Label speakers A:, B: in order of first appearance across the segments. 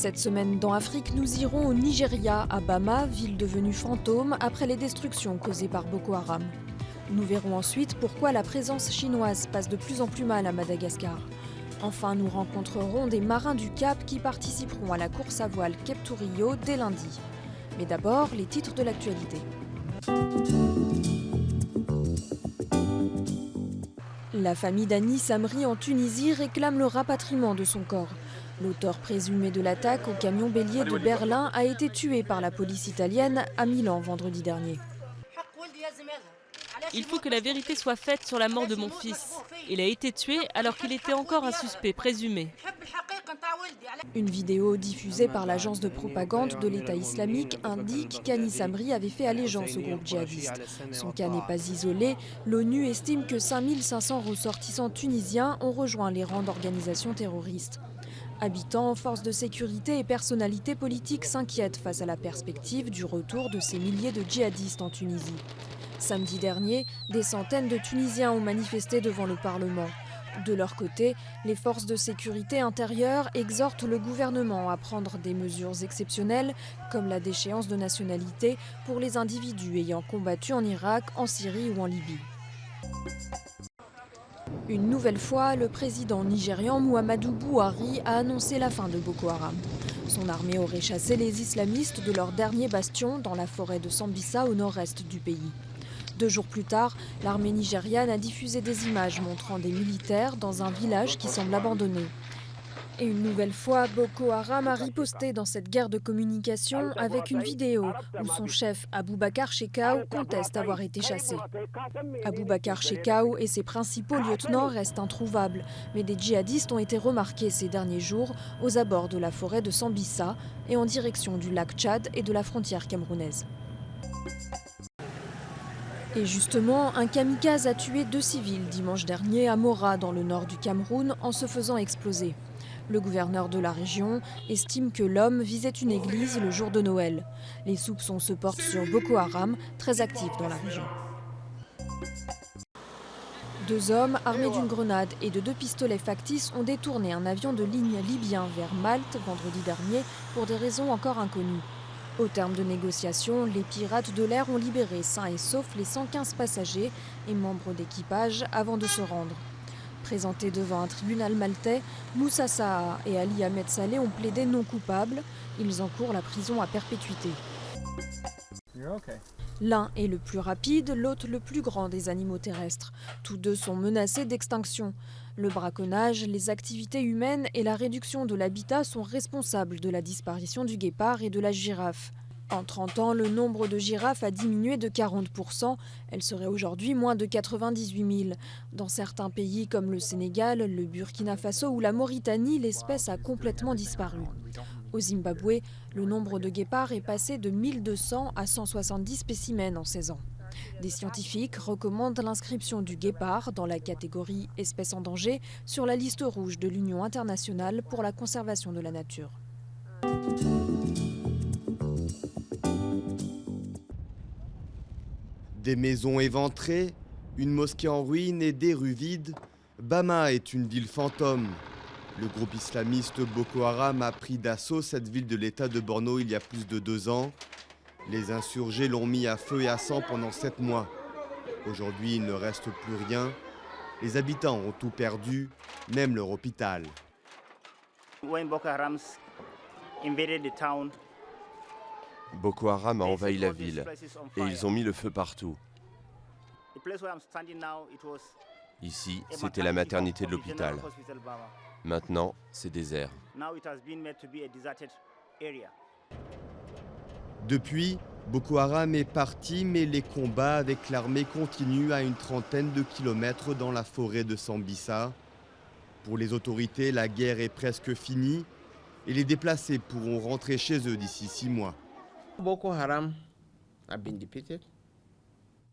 A: Cette semaine dans Afrique, nous irons au Nigeria, à Bama, ville devenue fantôme après les destructions causées par Boko Haram. Nous verrons ensuite pourquoi la présence chinoise passe de plus en plus mal à Madagascar. Enfin, nous rencontrerons des marins du Cap qui participeront à la course à voile Cape to Rio dès lundi. Mais d'abord, les titres de l'actualité. La famille d'Anis Amri en Tunisie réclame le rapatriement de son corps. L'auteur présumé de l'attaque au camion bélier de Berlin a été tué par la police italienne à Milan vendredi dernier.
B: Il faut que la vérité soit faite sur la mort de mon fils. Il a été tué alors qu'il était encore un suspect présumé.
A: Une vidéo diffusée par l'agence de propagande de l'État islamique indique qu'Anis Amri avait fait allégeance au groupe djihadiste. Son cas n'est pas isolé. L'ONU estime que 5500 ressortissants tunisiens ont rejoint les rangs d'organisations terroristes. Habitants, forces de sécurité et personnalités politiques s'inquiètent face à la perspective du retour de ces milliers de djihadistes en Tunisie. Samedi dernier, des centaines de Tunisiens ont manifesté devant le Parlement. De leur côté, les forces de sécurité intérieure exhortent le gouvernement à prendre des mesures exceptionnelles, comme la déchéance de nationalité pour les individus ayant combattu en Irak, en Syrie ou en Libye. Une nouvelle fois, le président nigérian Muhammadu Buhari a annoncé la fin de Boko Haram. Son armée aurait chassé les islamistes de leur dernier bastion dans la forêt de Sambisa au nord-est du pays. 2 jours plus tard, l'armée nigériane a diffusé des images montrant des militaires dans un village qui semble abandonné. Et une nouvelle fois, Boko Haram a riposté dans cette guerre de communication avec une vidéo où son chef Aboubakar Shekau conteste avoir été chassé. Aboubakar Shekau et ses principaux lieutenants restent introuvables, mais des djihadistes ont été remarqués ces derniers jours aux abords de la forêt de Sambisa et en direction du lac Tchad et de la frontière camerounaise. Et justement, un kamikaze a tué 2 civils dimanche dernier à Mora, dans le nord du Cameroun, en se faisant exploser. Le gouverneur de la région estime que l'homme visait une église le jour de Noël. Les soupçons se portent sur Boko Haram, très actif dans la région. 2 hommes armés d'une grenade et de 2 pistolets factices ont détourné un avion de ligne libyen vers Malte vendredi dernier pour des raisons encore inconnues. Au terme de négociations, les pirates de l'air ont libéré sains et saufs les 115 passagers et membres d'équipage avant de se rendre. Présentés devant un tribunal maltais, Moussa Saha et Ali Ahmed Saleh ont plaidé non coupables. Ils encourent la prison à perpétuité. L'un est le plus rapide, l'autre le plus grand des animaux terrestres. Tous 2 sont menacés d'extinction. Le braconnage, les activités humaines et la réduction de l'habitat sont responsables de la disparition du guépard et de la girafe. En 30 ans, le nombre de girafes a diminué de 40%. Elles seraient aujourd'hui moins de 98 000. Dans certains pays comme le Sénégal, le Burkina Faso ou la Mauritanie, l'espèce a complètement disparu. Au Zimbabwe, le nombre de guépards est passé de 1200 à 170 spécimens en 16 ans. Des scientifiques recommandent l'inscription du guépard dans la catégorie espèces en danger sur la liste rouge de l'Union internationale pour la conservation de la nature.
C: Des maisons éventrées, une mosquée en ruine et des rues vides, Bama est une ville fantôme. Le groupe islamiste Boko Haram a pris d'assaut cette ville de l'État de Borno il y a plus de 2 ans. Les insurgés l'ont mis à feu et à sang pendant 7 mois. Aujourd'hui, il ne reste plus rien. Les habitants ont tout perdu, même leur hôpital.
D: Boko Haram a envahi la ville et ils ont mis le feu partout. Ici, c'était la maternité de l'hôpital. Maintenant, c'est désert.
C: Depuis, Boko Haram est parti, mais les combats avec l'armée continuent à une trentaine de kilomètres dans la forêt de Sambisa. Pour les autorités, la guerre est presque finie et les déplacés pourront rentrer chez eux d'ici 6 mois.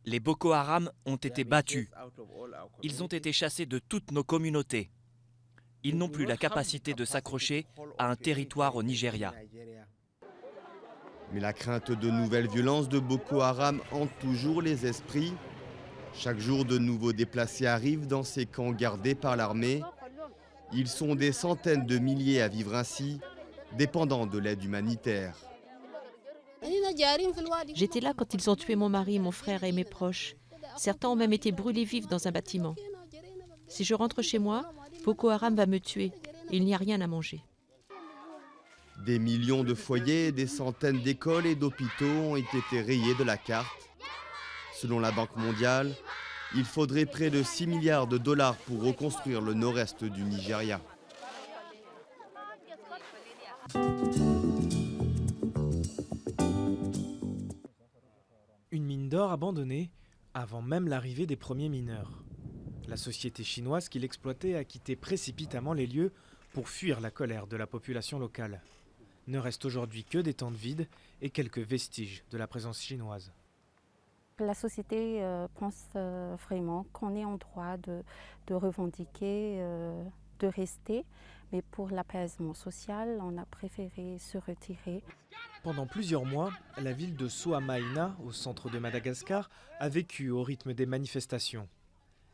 E: Les Boko Haram ont été battus. Ils ont été chassés de toutes nos communautés. Ils n'ont plus la capacité de s'accrocher à un territoire au Nigeria.
C: Mais la crainte de nouvelles violences de Boko Haram hante toujours les esprits. Chaque jour, de nouveaux déplacés arrivent dans ces camps gardés par l'armée. Ils sont des centaines de milliers à vivre ainsi, dépendant de l'aide humanitaire.
F: J'étais là quand ils ont tué mon mari, mon frère et mes proches. Certains ont même été brûlés vifs dans un bâtiment. Si je rentre chez moi, Boko Haram va me tuer. Il n'y a rien à manger.
C: Des millions de foyers, des centaines d'écoles et d'hôpitaux ont été rayés de la carte. Selon la Banque mondiale, il faudrait près de 6 milliards de dollars pour reconstruire le nord-est du Nigeria.
G: Une mine d'or abandonnée avant même l'arrivée des premiers mineurs. La société chinoise qui l'exploitait a quitté précipitamment les lieux pour fuir la colère de la population locale. Ne restent aujourd'hui que des tentes vides et quelques vestiges de la présence chinoise.
H: La société pense vraiment qu'on est en droit de revendiquer, de rester, mais pour l'apaisement social, on a préféré se retirer.
G: Pendant plusieurs mois, la ville de Soamaina, au centre de Madagascar, a vécu au rythme des manifestations.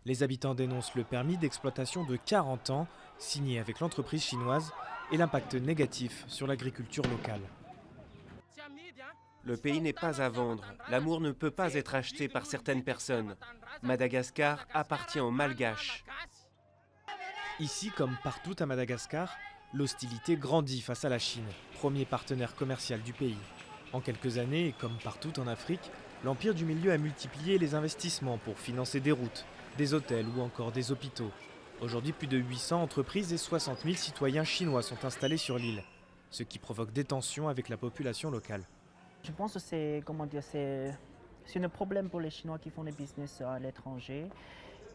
G: Les habitants dénoncent le permis d'exploitation de 40 ans, signé avec l'entreprise chinoise, et l'impact négatif sur l'agriculture locale.
I: Le pays n'est pas à vendre. L'amour ne peut pas être acheté par certaines personnes. Madagascar appartient aux Malgaches.
G: Ici, comme partout à Madagascar, l'hostilité grandit face à la Chine, premier partenaire commercial du pays. En quelques années, et comme partout en Afrique, l'Empire du Milieu a multiplié les investissements pour financer des routes, des hôtels ou encore des hôpitaux. Aujourd'hui, plus de 800 entreprises et 60 000 citoyens chinois sont installés sur l'île, ce qui provoque des tensions avec la population locale.
J: Je pense que c'est un problème pour les Chinois qui font des business à l'étranger.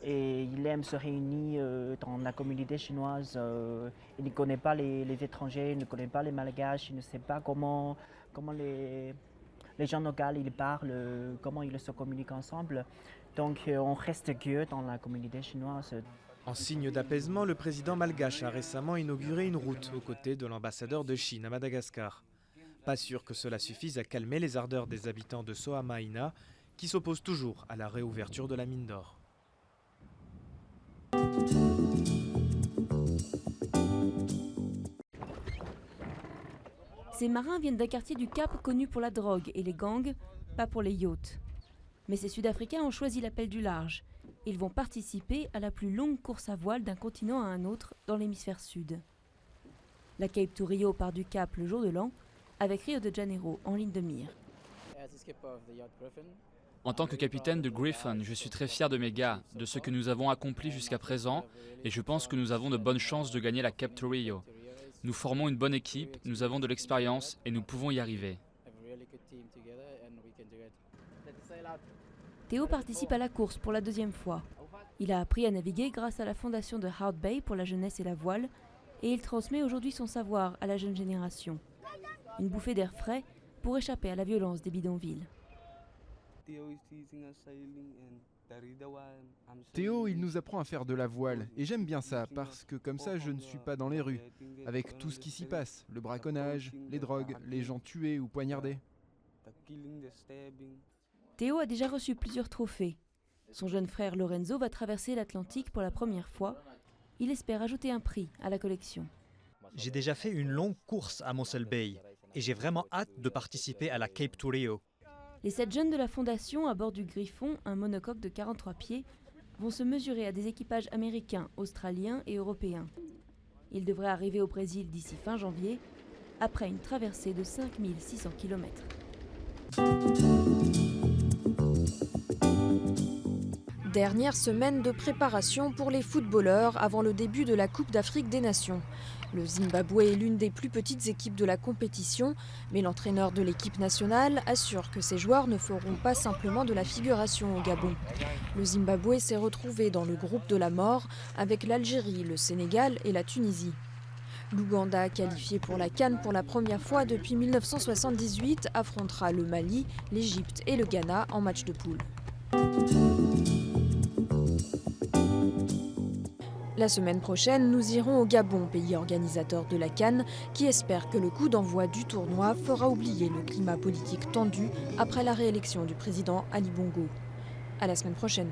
J: Et ils aiment se réunir dans la communauté chinoise. Ils ne connaissent pas les étrangers, ils ne connaissent pas les Malgaches, ils ne savent pas comment les gens locaux ils parlent, comment ils se communiquent ensemble. Donc on reste que dans la communauté chinoise.
G: En signe d'apaisement, le président malgache a récemment inauguré une route aux côtés de l'ambassadeur de Chine à Madagascar. Pas sûr que cela suffise à calmer les ardeurs des habitants de Soamaina qui s'opposent toujours à la réouverture de la mine d'or.
K: Ces marins viennent d'un quartier du Cap connu pour la drogue et les gangs, pas pour les yachts. Mais ces Sud-Africains ont choisi l'appel du large. Ils vont participer à la plus longue course à voile d'un continent à un autre dans l'hémisphère sud. La Cape to Rio part du Cap le jour de l'an, avec Rio de Janeiro en ligne de mire.
L: En tant que capitaine de Griffon, je suis très fier de mes gars, de ce que nous avons accompli jusqu'à présent, et je pense que nous avons de bonnes chances de gagner la Cape to Rio. Nous formons une bonne équipe, nous avons de l'expérience et nous pouvons y arriver.
K: Théo participe à la course pour la deuxième fois. Il a appris à naviguer grâce à la fondation de Heart Bay pour la jeunesse et la voile, et il transmet aujourd'hui son savoir à la jeune génération. Une bouffée d'air frais pour échapper à la violence des bidonvilles.
M: Théo, il nous apprend à faire de la voile, et j'aime bien ça, parce que comme ça je ne suis pas dans les rues, avec tout ce qui s'y passe, le braconnage, les drogues, les gens tués ou poignardés.
K: Théo a déjà reçu plusieurs trophées. Son jeune frère Lorenzo va traverser l'Atlantique pour la première fois. Il espère ajouter un prix à la collection.
N: J'ai déjà fait une longue course à Mossel Bay, et j'ai vraiment hâte de participer à la Cape to Rio.
K: Les 7 jeunes de la fondation à bord du Griffon, un monocoque de 43 pieds, vont se mesurer à des équipages américains, australiens et européens. Ils devraient arriver au Brésil d'ici fin janvier, après une traversée de 5600 km.
A: Dernière semaine de préparation pour les footballeurs avant le début de la Coupe d'Afrique des Nations. Le Zimbabwe est l'une des plus petites équipes de la compétition, mais l'entraîneur de l'équipe nationale assure que ses joueurs ne feront pas simplement de la figuration au Gabon. Le Zimbabwe s'est retrouvé dans le groupe de la mort avec l'Algérie, le Sénégal et la Tunisie. L'Ouganda, qualifié pour la CAN pour la première fois depuis 1978, affrontera le Mali, l'Égypte et le Ghana en match de poule. La semaine prochaine, nous irons au Gabon, pays organisateur de la CAN, qui espère que le coup d'envoi du tournoi fera oublier le climat politique tendu après la réélection du président Ali Bongo. À la semaine prochaine.